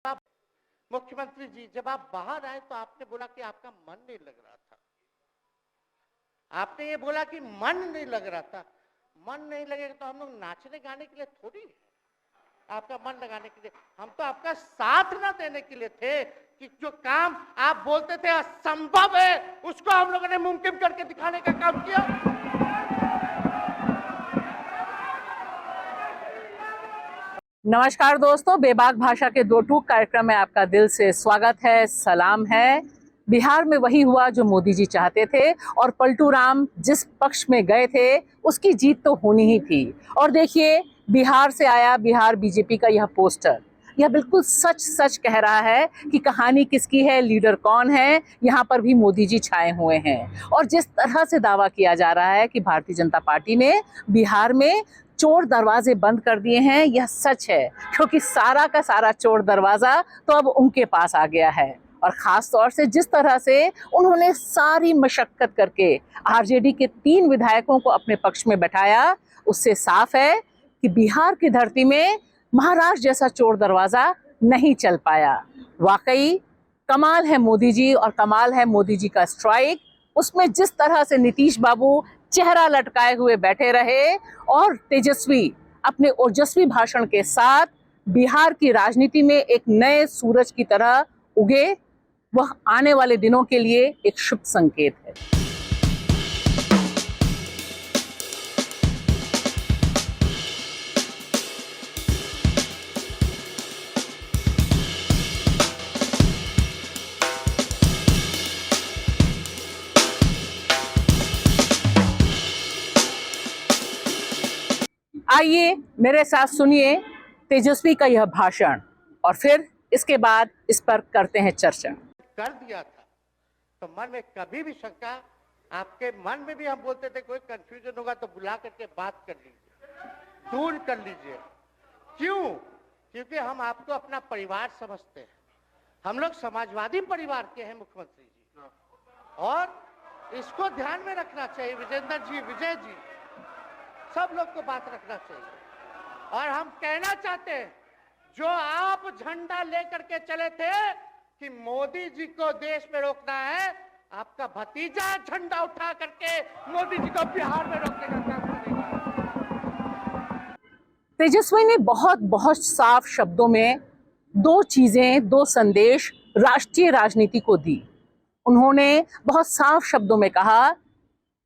आप मुख्यमंत्री जी जब आप बाहर आए तो आपने बोला कि आपका मन नहीं लग रहा था। आपने ये बोला कि मन नहीं लग रहा था। मन नहीं लगेगा तो हम लोग नाचने गाने के लिए थोड़ी है, आपका मन लगाने के लिए। हम तो आपका साथ ना देने के लिए थे कि जो काम आप बोलते थे असंभव है उसको हम लोगों ने मुमकिन करके दिखाने का काम किया। नमस्कार दोस्तों, बेबाक भाषा के दो टूक कार्यक्रम में आपका दिल से स्वागत है, सलाम है। बिहार में वही हुआ जो मोदी जी चाहते थे और पलटू राम जिस पक्ष में गए थे उसकी जीत तो होनी ही थी। और देखिए, बिहार से आया बिहार बीजेपी का यह पोस्टर, यह बिल्कुल सच सच कह रहा है कि कहानी किसकी है, लीडर कौन है। यहाँ पर भी मोदी जी छाए हुए हैं और जिस तरह से दावा किया जा रहा है कि भारतीय जनता पार्टी ने बिहार में चोर दरवाजे बंद कर दिए हैं, यह सच है, क्योंकि सारा का सारा चोर दरवाजा तो अब उनके पास आ गया है। और खास तौर से जिस तरह से उन्होंने सारी मशक्कत करके आरजेडी के 3 विधायकों को अपने पक्ष में बैठाया, उससे साफ है कि बिहार की धरती में महाराष्ट्र जैसा चोर दरवाजा नहीं चल पाया। वाकई कमाल है मोदी जी और कमाल है मोदी जी का स्ट्राइक। उसमें जिस तरह से नीतीश बाबू चेहरा लटकाए हुए बैठे रहे और तेजस्वी अपने ओजस्वी भाषण के साथ बिहार की राजनीति में एक नए सूरज की तरह उगे, वह आने वाले दिनों के लिए एक शुभ संकेत है। आइए मेरे साथ सुनिए तेजस्वी का यह भाषण और फिर इसके बाद इस पर करते हैं चर्चा। कर दिया था तो मन में कभी भी शंका, आपके मन में भी हम बोलते थे कोई कंफ्यूजन होगा तो बुला करके बात कर लीजिए, दूर कर लीजिए। क्यों? क्योंकि हम आपको अपना परिवार समझते हैं। हम लोग समाजवादी परिवार के हैं मुख्यमंत्री जी, और इसको ध्यान में रखना चाहिए। विजेंद्र जी, विजय जी, सब लोग को बात रखना चाहिए। और हम कहना चाहते हैं, जो आप झंडा लेकर के चले थे कि मोदी जी को देश में रोकना है, आपका भतीजा झंडा उठा करके मोदी जी को बिहार में रोकने का काम करेगा। तेजस्वी ने बहुत बहुत साफ शब्दों में 2 चीजें, 2 संदेश राष्ट्रीय राजनीति को दी। उन्होंने बहुत साफ शब्दों में कहा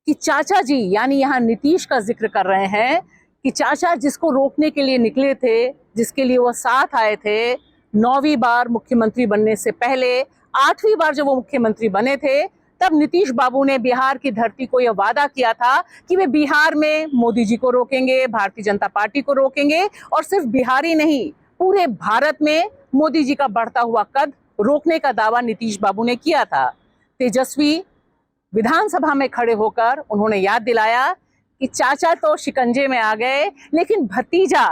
कि चाचा जी, यानी यहाँ नीतीश का जिक्र कर रहे हैं, कि चाचा जिसको रोकने के लिए निकले थे, जिसके लिए वो साथ आए थे 9वीं बार मुख्यमंत्री बनने से पहले, 8वीं बार जब वो मुख्यमंत्री बने थे, तब नीतीश बाबू ने बिहार की धरती को यह वादा किया था कि वे बिहार में मोदी जी को रोकेंगे, भारतीय जनता पार्टी को रोकेंगे। और सिर्फ बिहार ही नहीं, पूरे भारत में मोदी जी का बढ़ता हुआ कद रोकने का दावा नीतीश बाबू ने किया था। तेजस्वी विधानसभा में खड़े होकर उन्होंने याद दिलाया कि चाचा तो शिकंजे में आ गए, लेकिन भतीजा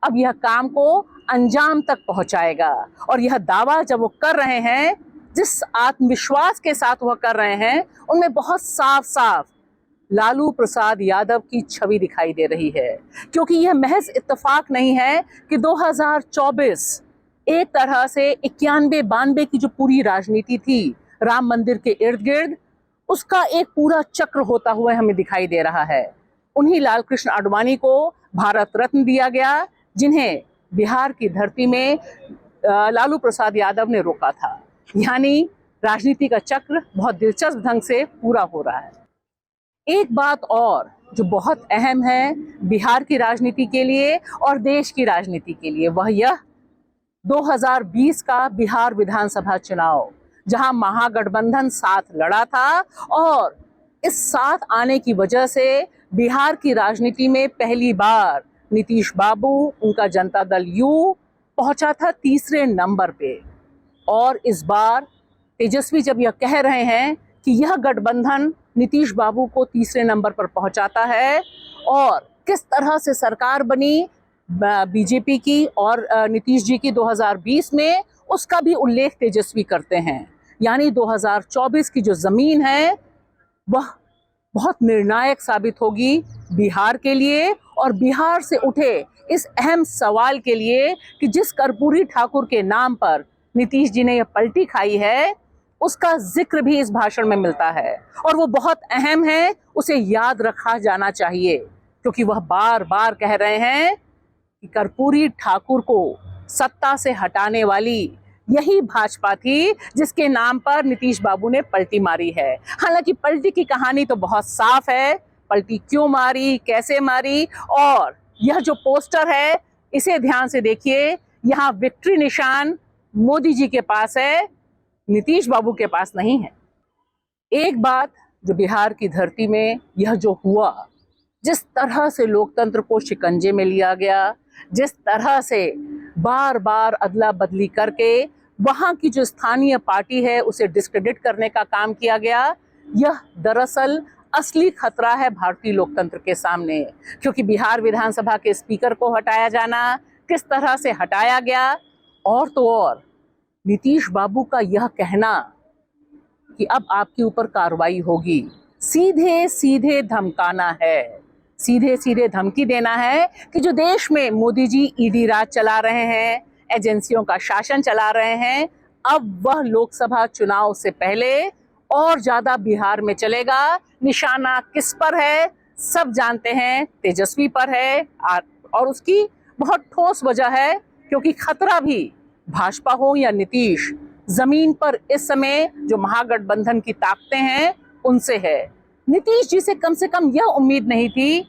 अब यह काम को अंजाम तक पहुंचाएगा। और यह दावा जब वो कर रहे हैं, जिस आत्मविश्वास के साथ वह कर रहे हैं, उनमें बहुत साफ साफ लालू प्रसाद यादव की छवि दिखाई दे रही है। क्योंकि यह महज इत्तेफाक नहीं है कि 2024 एक तरह से 91-92 की जो पूरी राजनीति थी राम मंदिर के इर्द गिर्द, उसका एक पूरा चक्र होता हुआ हमें दिखाई दे रहा है। उन्हीं लाल कृष्ण आडवाणी को भारत रत्न दिया गया, जिन्हें बिहार की धरती में लालू प्रसाद यादव ने रोका था। यानी राजनीति का चक्र बहुत दिलचस्प ढंग से पूरा हो रहा है। एक बात और जो बहुत अहम है बिहार की राजनीति के लिए और देश की राजनीति के लिए, वह यह 2020 का बिहार विधानसभा चुनाव, जहां महागठबंधन साथ लड़ा था और इस साथ आने की वजह से बिहार की राजनीति में पहली बार नीतीश बाबू, उनका जनता दल यू, पहुंचा था 3रे नंबर पे। और इस बार तेजस्वी जब यह कह रहे हैं कि यह गठबंधन नीतीश बाबू को 3रे नंबर पर पहुंचाता है और किस तरह से सरकार बनी बीजेपी की और नीतीश जी की 2020 में, उसका भी उल्लेख तेजस्वी करते हैं। यानी 2024 की जो जमीन है वह बहुत निर्णायक साबित होगी बिहार के लिए और बिहार से उठे इस अहम सवाल के लिए कि जिस कर्पूरी ठाकुर के नाम पर नीतीश जी ने यह पलटी खाई है, उसका जिक्र भी इस भाषण में मिलता है और वो बहुत अहम है, उसे याद रखा जाना चाहिए, क्योंकि वह बार बार कह रहे हैं कि कर्पूरी ठाकुर को सत्ता से हटाने वाली यही भाजपा थी जिसके नाम पर नीतीश बाबू ने पलटी मारी है। हालांकि पलटी की कहानी तो बहुत साफ है, पलटी क्यों मारी, कैसे मारी, और यह जो पोस्टर है इसे ध्यान से देखिए, यहाँ विक्ट्री निशान मोदी जी के पास है, नीतीश बाबू के पास नहीं है। एक बात जो बिहार की धरती में यह जो हुआ, जिस तरह से लोकतंत्र को शिकंजे में लिया गया, जिस तरह से बार बार अदला बदली करके वहां की जो स्थानीय पार्टी है उसे डिस्क्रेडिट करने का काम किया गया, यह दरअसल असली खतरा है भारतीय लोकतंत्र के सामने। क्योंकि बिहार विधानसभा के स्पीकर को हटाया जाना, किस तरह से हटाया गया, और तो और नीतीश बाबू का यह कहना कि अब आपके ऊपर कार्रवाई होगी, सीधे सीधे धमकाना है, सीधे सीधे धमकी देना है कि जो देश में मोदी जी ईडी राज चला रहे हैं, एजेंसियों का शासन चला रहे हैं, अब वह लोकसभा चुनाव से पहले और ज्यादा बिहार में चलेगा। निशाना किस पर है सब जानते हैं, तेजस्वी पर है, और उसकी बहुत ठोस वजह है, क्योंकि खतरा भी भाजपा हो या नीतीश, जमीन पर इस समय जो महागठबंधन की ताकतें हैं उनसे है। नीतीश जी से कम यह उम्मीद नहीं थी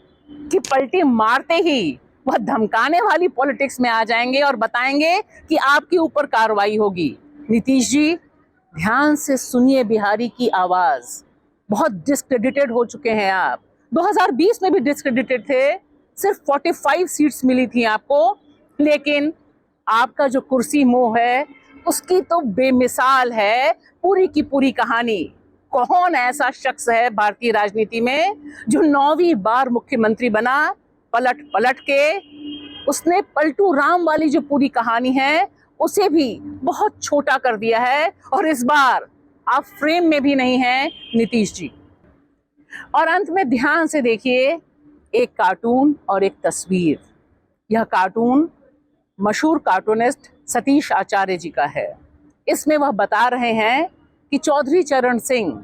कि पलटी मारते ही वह धमकाने वाली पॉलिटिक्स में आ जाएंगे और बताएंगे कि आपके ऊपर कार्रवाई होगी। नीतीश जी ध्यान से सुनिए बिहारी की आवाज, बहुत डिस्क्रेडिटेड हो चुके हैं आप। 2020 में भी डिस्क्रेडिटेड थे, सिर्फ 45 सीट्स मिली थी आपको, लेकिन आपका जो कुर्सी मोह है उसकी तो बेमिसाल है पूरी की पूरी कहानी। कौन ऐसा शख्स है भारतीय राजनीति में जो 9वीं बार मुख्यमंत्री बना, पलट पलट के उसने पलटू राम वाली जो पूरी कहानी है उसे भी बहुत छोटा कर दिया है, और इस बार आप फ्रेम में भी नहीं हैं नीतीश जी। और अंत में ध्यान से देखिए एक कार्टून और एक तस्वीर। यह कार्टून मशहूर कार्टूनिस्ट सतीश आचार्य जी का है। इसमें वह बता रहे हैं कि चौधरी चरण सिंह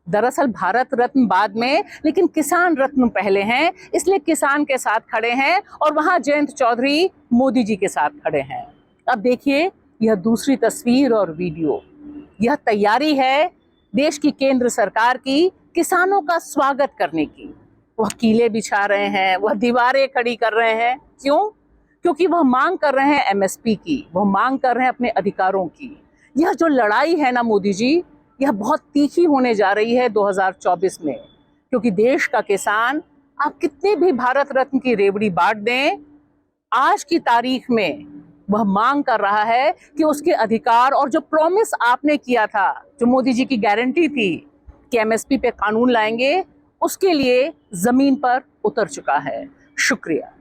दरअसल भारत रत्न बाद में, लेकिन किसान रत्न पहले हैं, इसलिए किसान के साथ खड़े हैं, और वहां जयंत चौधरी मोदी जी के साथ खड़े हैं। अब देखिए यह दूसरी तस्वीर और वीडियो, यह तैयारी है देश की केंद्र सरकार की किसानों का स्वागत करने की। वह कीले बिछा रहे हैं, वह दीवारें खड़ी कर रहे हैं। क्यों? क्योंकि वह मांग कर रहे हैं एमएसपी की, वह मांग कर रहे हैं अपने अधिकारों की। यह जो लड़ाई है ना मोदी जी, यह बहुत तीखी होने जा रही है 2024 में, क्योंकि देश का किसान, आप कितने भी भारत रत्न की रेवड़ी बांट दें, आज की तारीख में वह मांग कर रहा है कि उसके अधिकार, और जो प्रॉमिस आपने किया था, जो मोदी जी की गारंटी थी कि एमएसपी पे कानून लाएंगे, उसके लिए जमीन पर उतर चुका है। शुक्रिया।